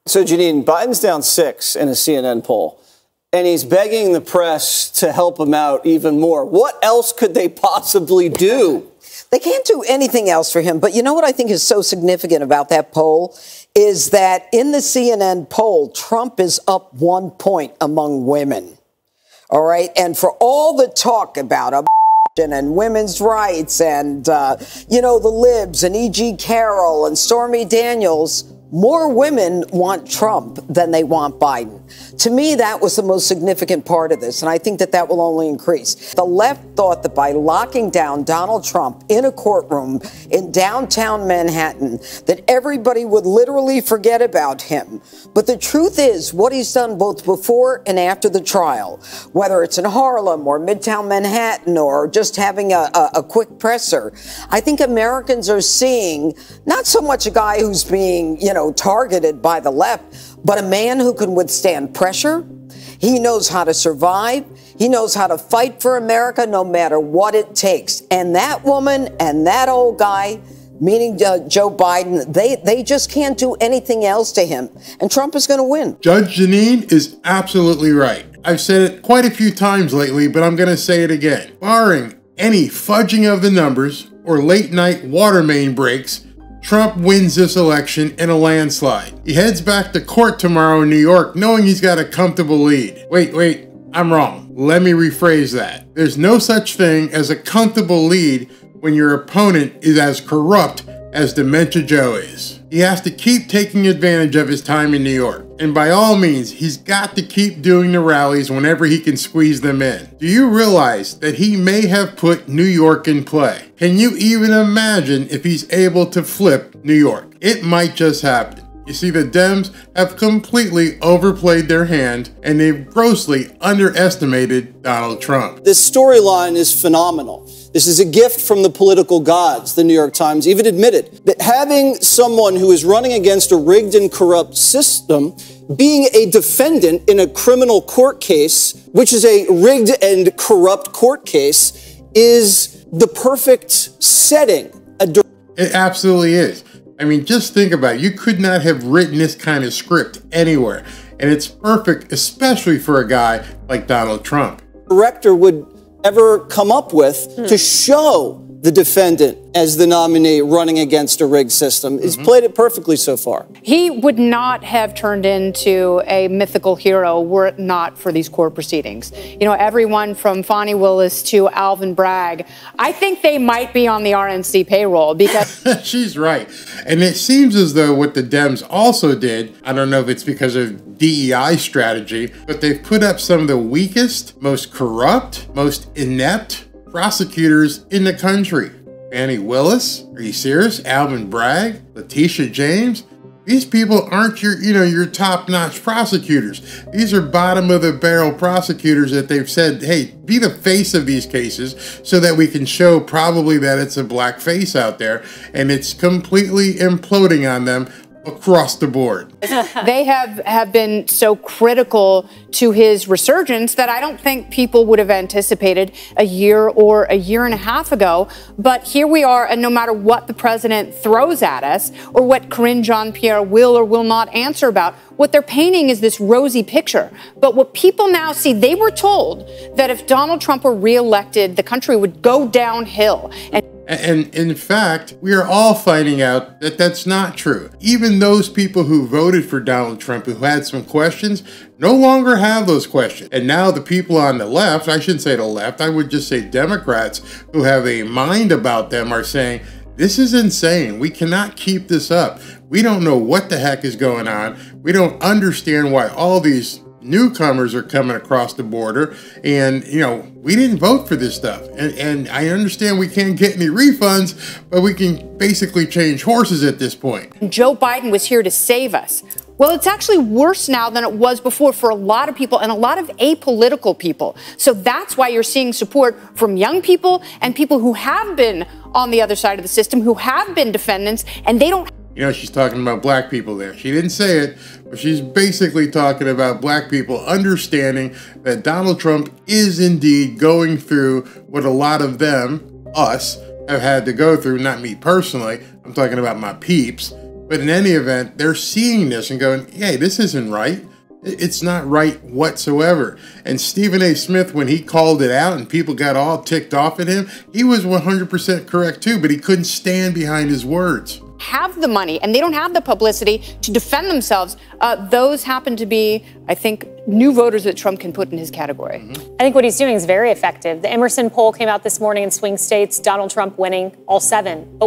So, Jeanine, Biden's down 6 in a CNN poll, and he's begging the press to help him out even more. What else could they possibly do? They can't do anything else for him. But you know what I think is so significant about that poll is that in the CNN poll, Trump is up 1 point among women. All right. And for all the talk about abortion and women's rights and, the libs and E.G. Carroll and Stormy Daniels, more women want Trump than they want Biden. To me, that was the most significant part of this, and I think that will only increase. The left thought that by locking down Donald Trump in a courtroom in downtown Manhattan, that everybody would literally forget about him. But the truth is, what he's done both before and after the trial, whether it's in Harlem or Midtown Manhattan or just having a quick presser, I think Americans are seeing not so much a guy who's being, targeted by the left, but a man who can withstand pressure. He knows how to survive. He knows how to fight for America no matter what it takes. And that woman and that old guy, meaning Joe Biden, they just can't do anything else to him. And Trump is going to win. Judge Jeanine is absolutely right. I've said it quite a few times lately, but I'm going to say it again. Barring any fudging of the numbers or late night water main breaks, Trump wins this election in a landslide. He heads back to court tomorrow in New York knowing he's got a comfortable lead. Wait, I'm wrong. Let me rephrase that. There's no such thing as a comfortable lead when your opponent is as corrupt as Dementia Joe is. He has to keep taking advantage of his time in New York. And by all means, he's got to keep doing the rallies whenever he can squeeze them in. Do you realize that he may have put New York in play? Can you even imagine if he's able to flip New York? It might just happen. You see, the Dems have completely overplayed their hand and they've grossly underestimated Donald Trump. This storyline is phenomenal. This is a gift from the political gods. The New York Times even admitted that having someone who is running against a rigged and corrupt system, being a defendant in a criminal court case, which is a rigged and corrupt court case, is the perfect setting. It absolutely is. I mean, just think about it. You could not have written this kind of script anywhere. And it's perfect, especially for a guy like Donald Trump. Director would ever come up with to show the defendant as the nominee running against a rigged system. He's played it perfectly so far. He would not have turned into a mythical hero were it not for these court proceedings. Everyone from Fonnie Willis to Alvin Bragg, I think they might be on the RNC payroll because... She's right. And it seems as though what the Dems also did, I don't know if it's because of DEI strategy, but they've put up some of the weakest, most corrupt, most inept prosecutors in the country. Fannie Willis? Are you serious? Alvin Bragg? Letitia James? These people aren't your top-notch prosecutors. These are bottom-of-the-barrel prosecutors that they've said, hey, be the face of these cases so that we can show probably that it's a black face out there, and it's completely imploding on them across the board. They have been so critical to his resurgence that I don't think people would have anticipated a year or a year and a half ago. But here we are, and no matter what the president throws at us or what Karine Jean-Pierre will or will not answer about, what they're painting is this rosy picture. But what people now see, they were told that if Donald Trump were reelected, the country would go downhill. And in fact, we are all finding out that that's not true. Even those people who voted for Donald Trump who had some questions no longer have those questions. And now the people on the left, I shouldn't say the left, I would just say Democrats who have a mind about them are saying, this is insane. We cannot keep this up. We don't know what the heck is going on. We don't understand why all these newcomers are coming across the border, and we didn't vote for this stuff, and I understand we can't get any refunds, but we can basically change horses at this point. Joe Biden was here to save us. Well, it's actually worse now than it was before for a lot of people and a lot of apolitical people. So that's why you're seeing support from young people and people who have been on the other side of the system, who have been defendants, and they don't. She's talking about black people there. She didn't say it, but she's basically talking about black people understanding that Donald Trump is indeed going through what a lot of them, us, have had to go through. Not me personally. I'm talking about my peeps. But in any event, they're seeing this and going, hey, this isn't right. It's not right whatsoever. And Stephen A. Smith, when he called it out and people got all ticked off at him, he was 100% correct too, but he couldn't stand behind his words. Have the money and they don't have the publicity to defend themselves. Those happen to be, I think, new voters that Trump can put in his category. I think what he's doing is very effective. The Emerson poll came out this morning in swing states, Donald Trump winning all 7.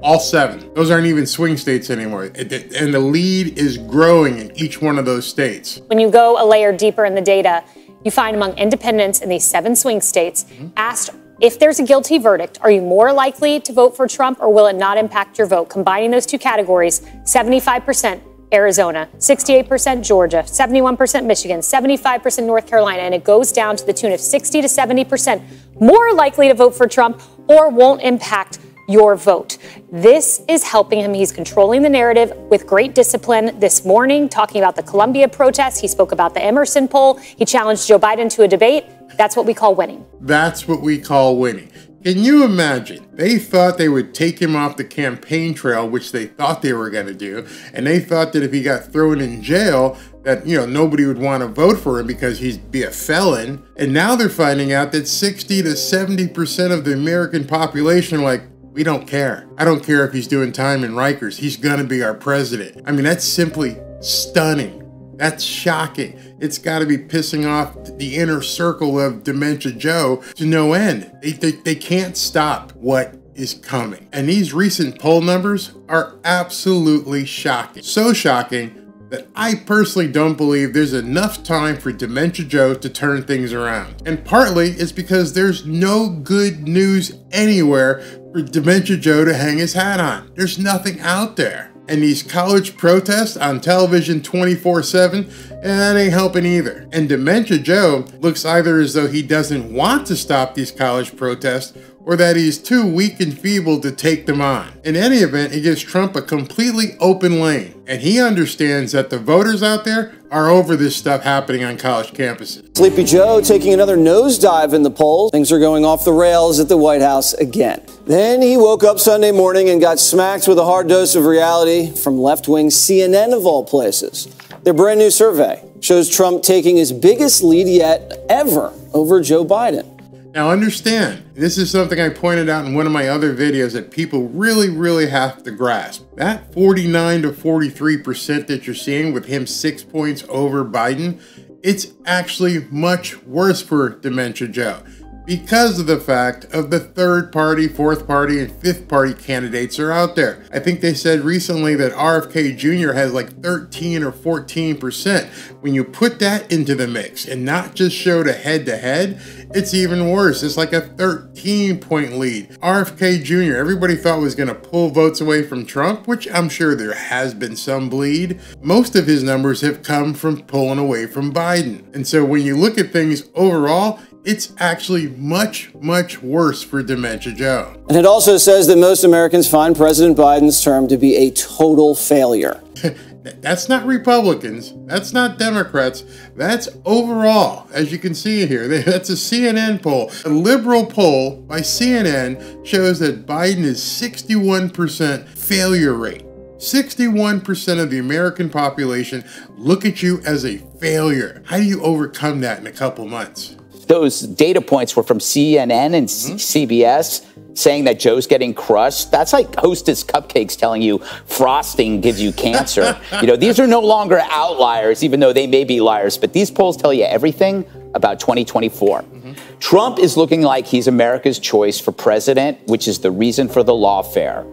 All 7. Those aren't even swing states anymore. And the lead is growing in each one of those states. When you go a layer deeper in the data, you find among independents in these 7 swing states, asked if there's a guilty verdict, are you more likely to vote for Trump or will it not impact your vote? Combining those two categories, 75% Arizona, 68% Georgia, 71% Michigan, 75% North Carolina, and it goes down to the tune of 60 to 70% more likely to vote for Trump or won't impact your vote. This is helping him. He's controlling the narrative with great discipline. This morning, talking about the Columbia protests, he spoke about the Emerson poll. He challenged Joe Biden to a debate. That's what we call winning. That's what we call winning. Can you imagine? They thought they would take him off the campaign trail, which they thought they were going to do. And they thought that if he got thrown in jail, that, nobody would want to vote for him because he'd be a felon. And now they're finding out that 60 to 70% of the American population are like, we don't care. I don't care if he's doing time in Rikers. He's going to be our president. I mean, that's simply stunning. That's shocking. It's got to be pissing off the inner circle of Dementia Joe to no end. They can't stop what is coming. And these recent poll numbers are absolutely shocking. So shocking that I personally don't believe there's enough time for Dementia Joe to turn things around. And partly it's because there's no good news anywhere for Dementia Joe to hang his hat on. There's nothing out there. And these college protests on television 24/7, that ain't helping either. And Dementia Joe looks either as though he doesn't want to stop these college protests or that he's too weak and feeble to take them on. In any event, it gives Trump a completely open lane. And he understands that the voters out there are over this stuff happening on college campuses. Sleepy Joe taking another nosedive in the polls. Things are going off the rails at the White House again. Then he woke up Sunday morning and got smacked with a hard dose of reality from left-wing CNN of all places. Their brand new survey shows Trump taking his biggest lead yet ever over Joe Biden. Now understand, this is something I pointed out in one of my other videos that people really have to grasp. That 49 to 43% that you're seeing with him 6 points over Biden, it's actually much worse for Dementia Joe because of the fact of the third party, fourth party, and fifth party candidates are out there. I think they said recently that RFK Jr. has like 13 or 14%. When you put that into the mix and not just show the head-to-head, it's even worse. It's like a 13-point lead. RFK Jr., everybody thought was going to pull votes away from Trump, which I'm sure there has been some bleed. Most of his numbers have come from pulling away from Biden. And so when you look at things overall, it's actually much worse for Dementia Joe. And it also says that most Americans find President Biden's term to be a total failure. That's not Republicans. That's not Democrats. That's overall, as you can see here. That's a CNN poll. A liberal poll by CNN shows that Biden is 61% failure rate. 61% of the American population look at you as a failure. How do you overcome that in a couple months? Those data points were from CNN and CBS saying that Joe's getting crushed. That's like Hostess cupcakes telling you frosting gives you cancer. These are no longer outliers, even though they may be liars. But these polls tell you everything about 2024. Trump is looking like he's America's choice for president, which is the reason for the lawfare.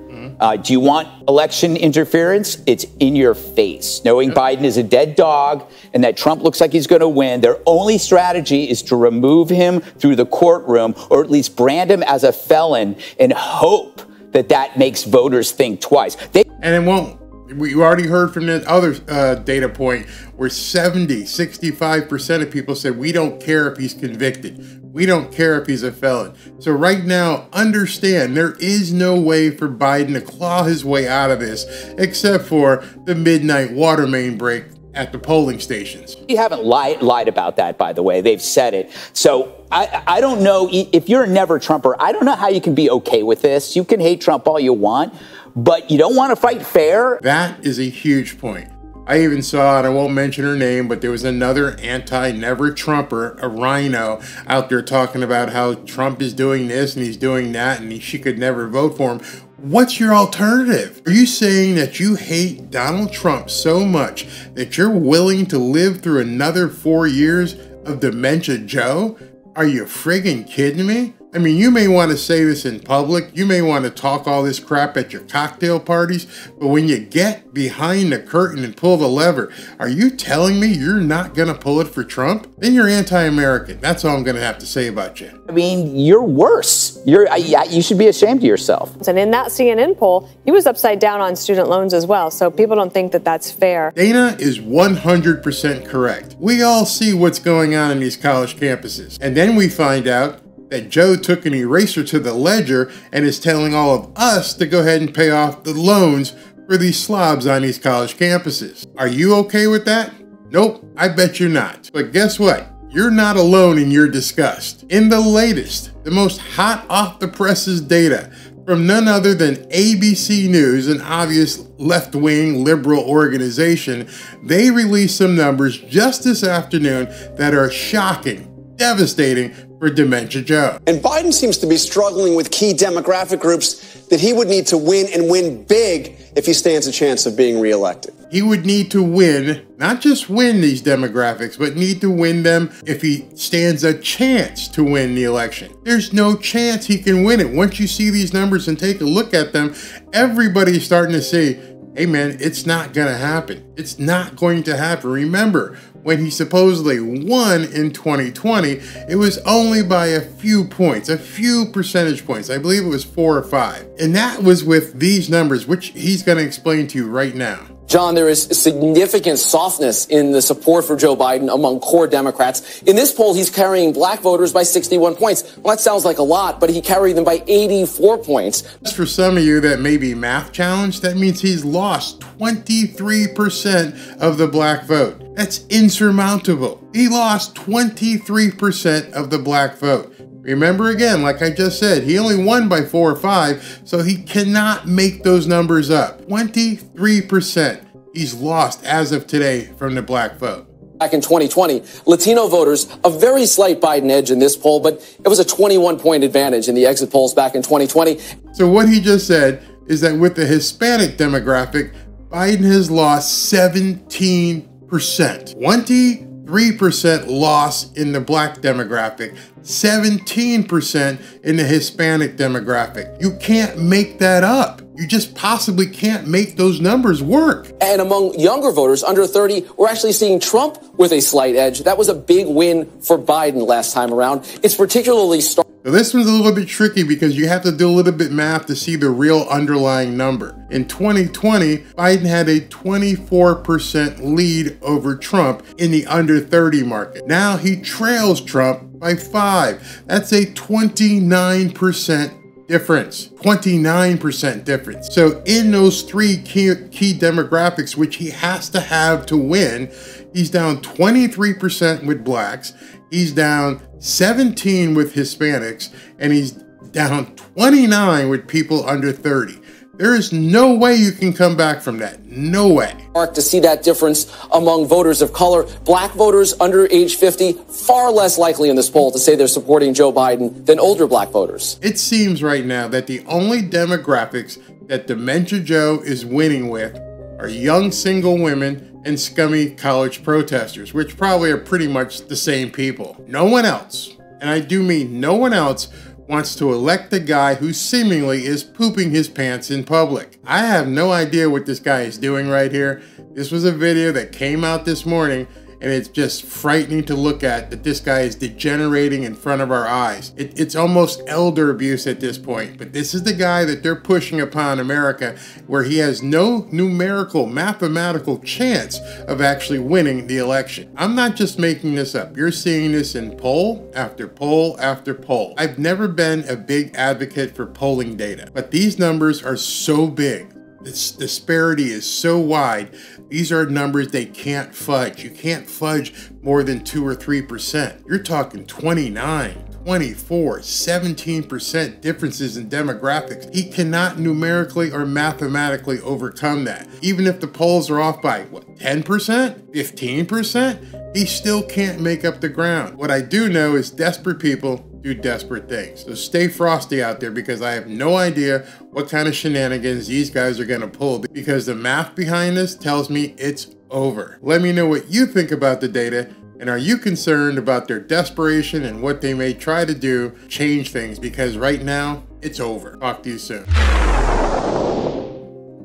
Do you want election interference? It's in your face. Knowing Biden is a dead dog and that Trump looks like he's going to win, their only strategy is to remove him through the courtroom or at least brand him as a felon and hope that that makes voters think twice. And it won't. We already heard from that other data point where 65% of people said, we don't care if he's convicted. We don't care if he's a felon. So right now, understand there is no way for Biden to claw his way out of this except for the midnight water main break at the polling stations. You haven't lied about that, by the way. They've said it. So I don't know if you're a never Trumper. I don't know how you can be okay with this. You can hate Trump all you want. but you don't want to fight fair. That is a huge point. I even saw, and I won't mention her name, but there was another anti-never Trumper, a rhino, out there talking about how Trump is doing this and he's doing that and she could never vote for him. What's your alternative? Are you saying that you hate Donald Trump so much that you're willing to live through another 4 years of Dementia Joe? Are you friggin' kidding me? I mean, you may want to say this in public, you may want to talk all this crap at your cocktail parties, but when you get behind the curtain and pull the lever, are you telling me you're not going to pull it for Trump? Then you're anti-American. That's all I'm going to have to say about you. I mean, you're worse. You should be ashamed of yourself. And in that CNN poll, he was upside down on student loans as well, so people don't think that that's fair. Dana is 100% correct. We all see what's going on in these college campuses. And then we find out that Joe took an eraser to the ledger and is telling all of us to go ahead and pay off the loans for these slobs on these college campuses. Are you okay with that? Nope, I bet you're not. But guess what? You're not alone in your disgust. In the latest, the most hot off the presses data from none other than ABC News, an obvious left-wing liberal organization, they released some numbers just this afternoon that are shocking, devastating for Dementia Joe. And Biden seems to be struggling with key demographic groups that he would need to win and win big if he stands a chance of being reelected. He would need to win, not just win these demographics, but need to win them if he stands a chance to win the election. There's no chance he can win it. Once you see these numbers and take a look at them, everybody's starting to say, hey man, it's not going to happen. It's not going to happen. Remember, when he supposedly won in 2020, it was only by a few points, a few percentage points. I believe it was 4 or 5. And that was with these numbers, which he's going to explain to you right now. John, there is significant softness in the support for Joe Biden among core Democrats. In this poll, he's carrying black voters by 61 points. Well, that sounds like a lot, but he carried them by 84 points. Just for some of you that may be math challenged, that means he's lost 23% of the black vote. That's insurmountable. He lost 23% of the black vote. Remember again, like I just said, he only won by 4 or 5, so he cannot make those numbers up. 23% he's lost as of today from the black vote. Back in 2020, Latino voters, a very slight Biden edge in this poll, but it was a 21-point advantage in the exit polls back in 2020. So what he just said is that with the Hispanic demographic, Biden has lost 17%. 23% loss in the black demographic, 17% in the Hispanic demographic. You can't make that up. You just possibly can't make those numbers work. And among younger voters under 30, we're actually seeing Trump with a slight edge. That was a big win for Biden last time around. It's particularly stark. Now this one's a little bit tricky because you have to do a little bit math to see the real underlying number. In 2020, Biden had a 24% lead over Trump in the under 30 market. Now he trails Trump by 5. That's a 29% difference. 29% difference. So in those 3 key demographics, which he has to have to win, he's down 23% with blacks, he's down 17 with Hispanics, and he's down 29 with people under 30. There is no way you can come back from that. No way. To see that difference among voters of color, black voters under age 50, far less likely in this poll to say they're supporting Joe Biden than older black voters. It seems right now that the only demographics that Dementia Joe is winning with are young single women and scummy college protesters, which probably are pretty much the same people. No one else, and I do mean no one else, wants to elect the guy who seemingly is pooping his pants in public. I have no idea what this guy is doing right here. This was a video that came out this morning, and it's just frightening to look at that this guy is degenerating in front of our eyes. It's almost elder abuse at this point, but this is the guy that they're pushing upon America, where he has no numerical, mathematical chance of actually winning the election. I'm not just making this up. You're seeing this in poll after poll after poll. I've never been a big advocate for polling data, but these numbers are so big. This disparity is so wide. These are numbers they can't fudge. You can't fudge more than 2 or 3%. You're talking 29, 24, 17% differences in demographics. He cannot numerically or mathematically overcome that. Even if the polls are off by, what, 10%? 15%? He still can't make up the ground. What I do know is desperate people do desperate things. So stay frosty out there, because I have no idea what kind of shenanigans these guys are gonna pull, because the math behind this tells me it's over. Let me know what you think about the data, and are you concerned about their desperation and what they may try to do to change things, because right now it's over. Talk to you soon.